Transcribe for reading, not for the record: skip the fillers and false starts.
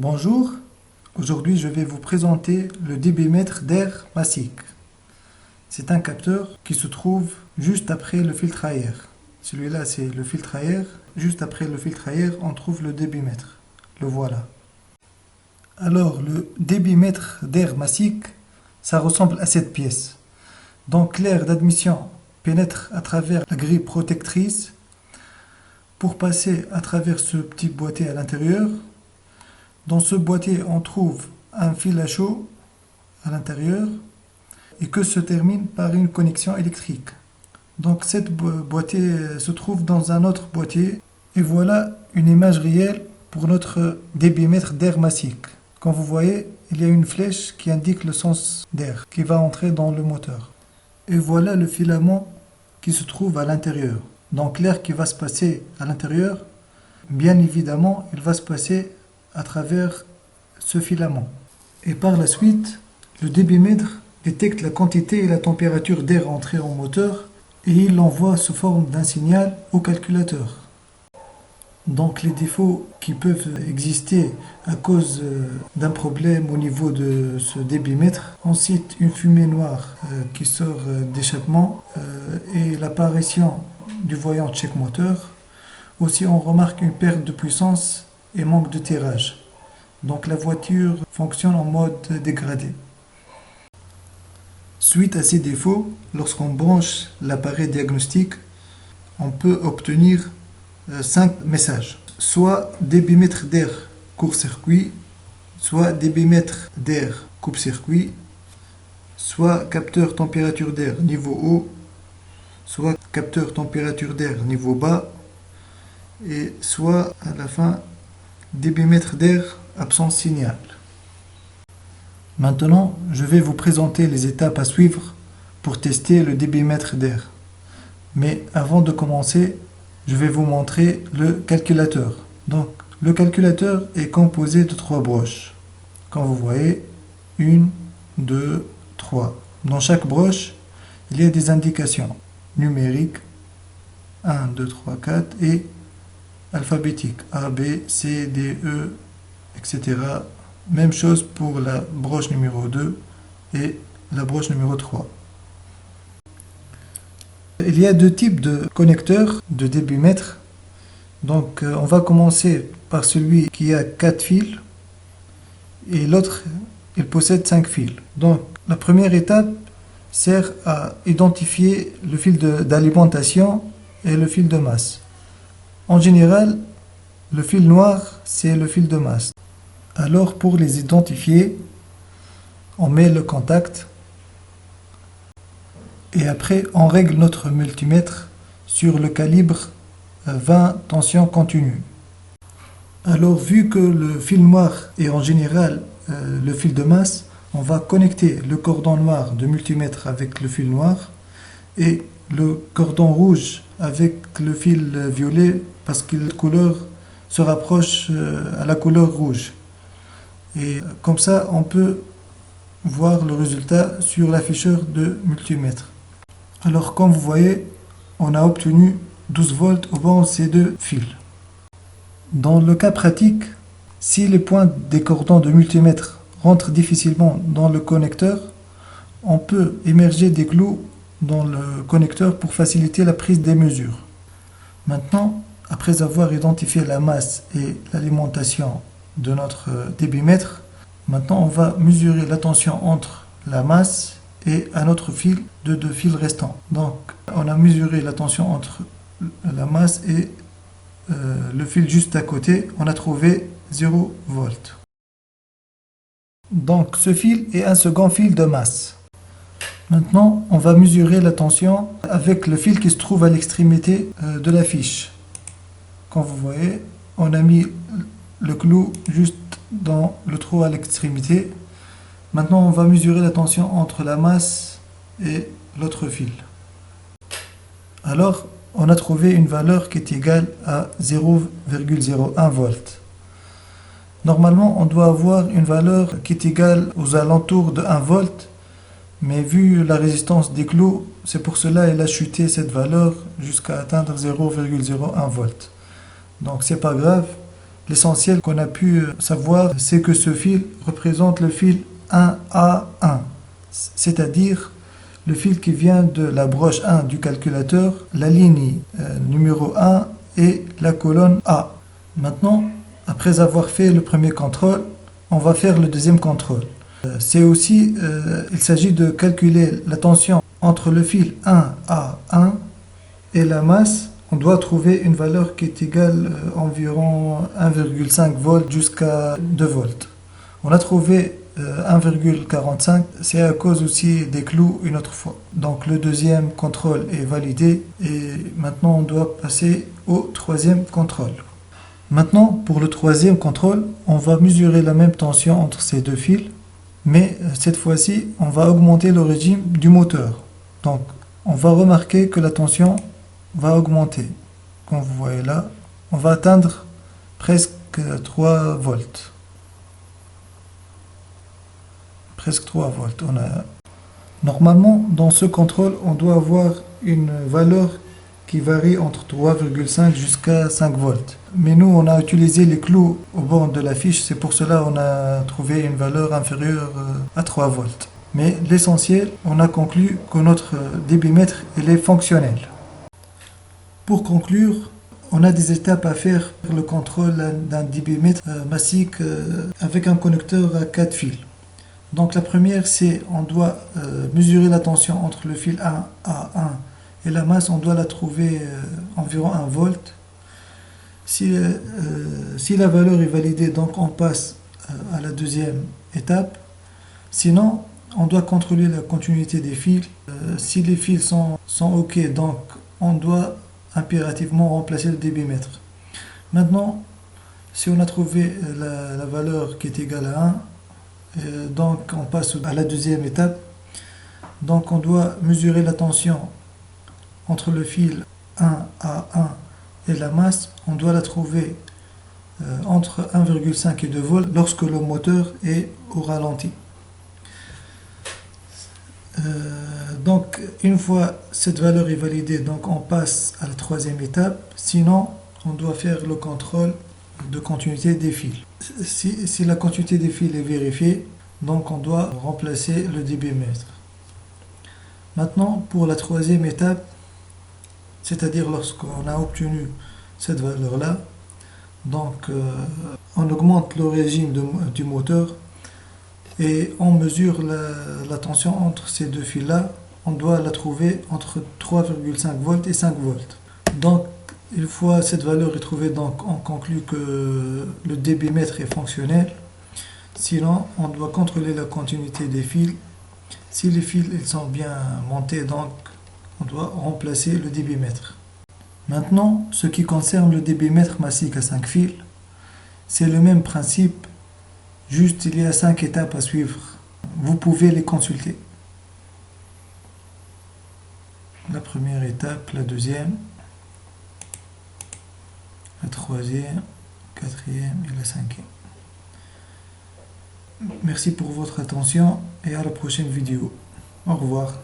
Bonjour, aujourd'hui je vais vous présenter le débitmètre d'air massique. C'est un capteur qui se trouve juste après le filtre à air. Celui-là c'est le filtre à air. Juste après le filtre à air, on trouve le débitmètre. Le voilà. Alors le débitmètre d'air massique, ça ressemble à cette pièce. Donc l'air d'admission pénètre à travers la grille protectrice pour passer à travers ce petit boîtier à l'intérieur. Dans ce boîtier, on trouve un fil à chaud à l'intérieur et que se termine par une connexion électrique. Donc cette boîtier se trouve dans un autre boîtier et voilà une image réelle pour notre débitmètre d'air massique. Comme vous voyez, il y a une flèche qui indique le sens d'air qui va entrer dans le moteur. Et voilà le filament qui se trouve à l'intérieur. Donc l'air qui va se passer à l'intérieur, bien évidemment, il va se passer à travers ce filament. Et par la suite, le débitmètre détecte la quantité et la température d'air entrée en moteur et il l'envoie sous forme d'un signal au calculateur. Donc les défauts qui peuvent exister à cause d'un problème au niveau de ce débitmètre, on cite une fumée noire qui sort d'échappement et l'apparition du voyant check moteur. Aussi on remarque une perte de puissance et manque de tirage. Donc la voiture fonctionne en mode dégradé. Suite à ces défauts, lorsqu'on branche l'appareil diagnostic, on peut obtenir 5 messages. Soit débitmètre d'air court-circuit, soit débitmètre d'air coupe-circuit, soit capteur température d'air niveau haut, soit capteur température d'air niveau bas, et soit à la fin débitmètre d'air absence signal. Maintenant, je vais vous présenter les étapes à suivre pour tester le débitmètre d'air. Mais avant de commencer, je vais vous montrer le calculateur. Donc, le calculateur est composé de 3 broches. Comme vous voyez, 1, 2, 3. Dans chaque broche, il y a des indications numériques 1, 2, 3, 4 et alphabétiques A, B, C, D, E, etc. Même chose pour la broche numéro 2 et la broche numéro 3. Il y a 2 types de connecteurs de débitmètre. Donc on va commencer par celui qui a 4 fils et l'autre il possède 5 fils. Donc la première étape sert à identifier le fil d'alimentation et le fil de masse. En général, le fil noir c'est le fil de masse. Alors pour les identifier, on met le contact et après on règle notre multimètre sur le calibre 20 tension continue. Alors vu que le fil noir est en général le fil de masse, on va connecter le cordon noir de multimètre avec le fil noir et le cordon rouge avec le fil violet parce que la couleur se rapproche à la couleur rouge. Et comme ça, on peut voir le résultat sur l'afficheur de multimètre. Alors comme vous voyez, on a obtenu 12 volts au bord de ces 2 fils. Dans le cas pratique, si les points des cordons de multimètre rentrent difficilement dans le connecteur, on peut émerger des clous dans le connecteur pour faciliter la prise des mesures. Maintenant, après avoir identifié la masse et l'alimentation de notre débitmètre, maintenant on va mesurer la tension entre la masse et un autre fil de 2 fils restants. Donc on a mesuré la tension entre la masse et le fil juste à côté, on a trouvé 0 volts. Donc ce fil est un second fil de masse. Maintenant on va mesurer la tension avec le fil qui se trouve à l'extrémité de la fiche. Comme vous voyez, on a mis le clou juste dans le trou à l'extrémité. Maintenant on va mesurer la tension entre la masse et l'autre fil. Alors on a trouvé une valeur qui est égale à 0,01 volts. Normalement on doit avoir une valeur qui est égale aux alentours de 1 volt, mais vu la résistance des clous, c'est pour cela qu'elle a chuté cette valeur jusqu'à atteindre 0,01 volts. Donc c'est pas grave. L'essentiel qu'on a pu savoir, c'est que ce fil représente le fil 1A1, c'est-à-dire le fil qui vient de la broche 1 du calculateur, la ligne numéro 1 et la colonne A. Maintenant, après avoir fait le premier contrôle, on va faire le deuxième contrôle. Il s'agit de calculer la tension entre le fil 1A1 et la masse. On doit trouver une valeur qui est égale environ 1,5 volts jusqu'à 2 volts. On a trouvé 1,45, c'est à cause aussi des clous une autre fois. Donc le deuxième contrôle est validé et maintenant on doit passer au troisième contrôle. Maintenant pour le troisième contrôle, on va mesurer la même tension entre ces deux fils, mais cette fois-ci on va augmenter le régime du moteur. Donc on va remarquer que la tension va augmenter. Comme vous voyez là, on va atteindre presque 3 volts. Presque 3 volts. Normalement, dans ce contrôle, on doit avoir une valeur qui varie entre 3,5 jusqu'à 5 volts. Mais nous, on a utilisé les clous au bord de la fiche, c'est pour cela qu'on a trouvé une valeur inférieure à 3 volts. Mais l'essentiel, on a conclu que notre débitmètre il est fonctionnel. Pour conclure, on a des étapes à faire pour le contrôle d'un débitmètre massique avec un connecteur à 4 fils. Donc la première, c'est on doit mesurer la tension entre le fil 1A1 et la masse, on doit la trouver environ 1 volt. Si la valeur est validée, donc on passe à la deuxième étape. Sinon, on doit contrôler la continuité des fils. Si les fils sont OK, donc on doit impérativement remplacer le débitmètre. Maintenant, si on a trouvé la valeur qui est égale à 1, donc on passe à la deuxième étape. Donc on doit mesurer la tension entre le fil 1A1 et la masse. On doit la trouver entre 1,5 et 2 volts lorsque le moteur est au ralenti. Donc une fois cette valeur est validée, donc on passe à la troisième étape. Sinon on doit faire le contrôle de continuité des fils. Si la continuité des fils est vérifiée, donc on doit remplacer le débitmètre. Maintenant pour la troisième étape, c'est-à-dire lorsqu'on a obtenu cette valeur là, donc on augmente le régime du moteur et on mesure la tension entre ces deux fils là. On doit la trouver entre 3,5 volts et 5 volts. Donc une fois cette valeur est trouvée, donc on conclut que le débitmètre est fonctionnel. Sinon, on doit contrôler la continuité des fils. Si les fils ils sont bien montés, donc on doit remplacer le débitmètre. Maintenant, ce qui concerne le débitmètre massique à 5 fils, c'est le même principe, juste il y a 5 étapes à suivre. Vous pouvez les consulter. La première étape, la deuxième, la troisième, quatrième et la cinquième. Merci pour votre attention et à la prochaine vidéo. Au revoir.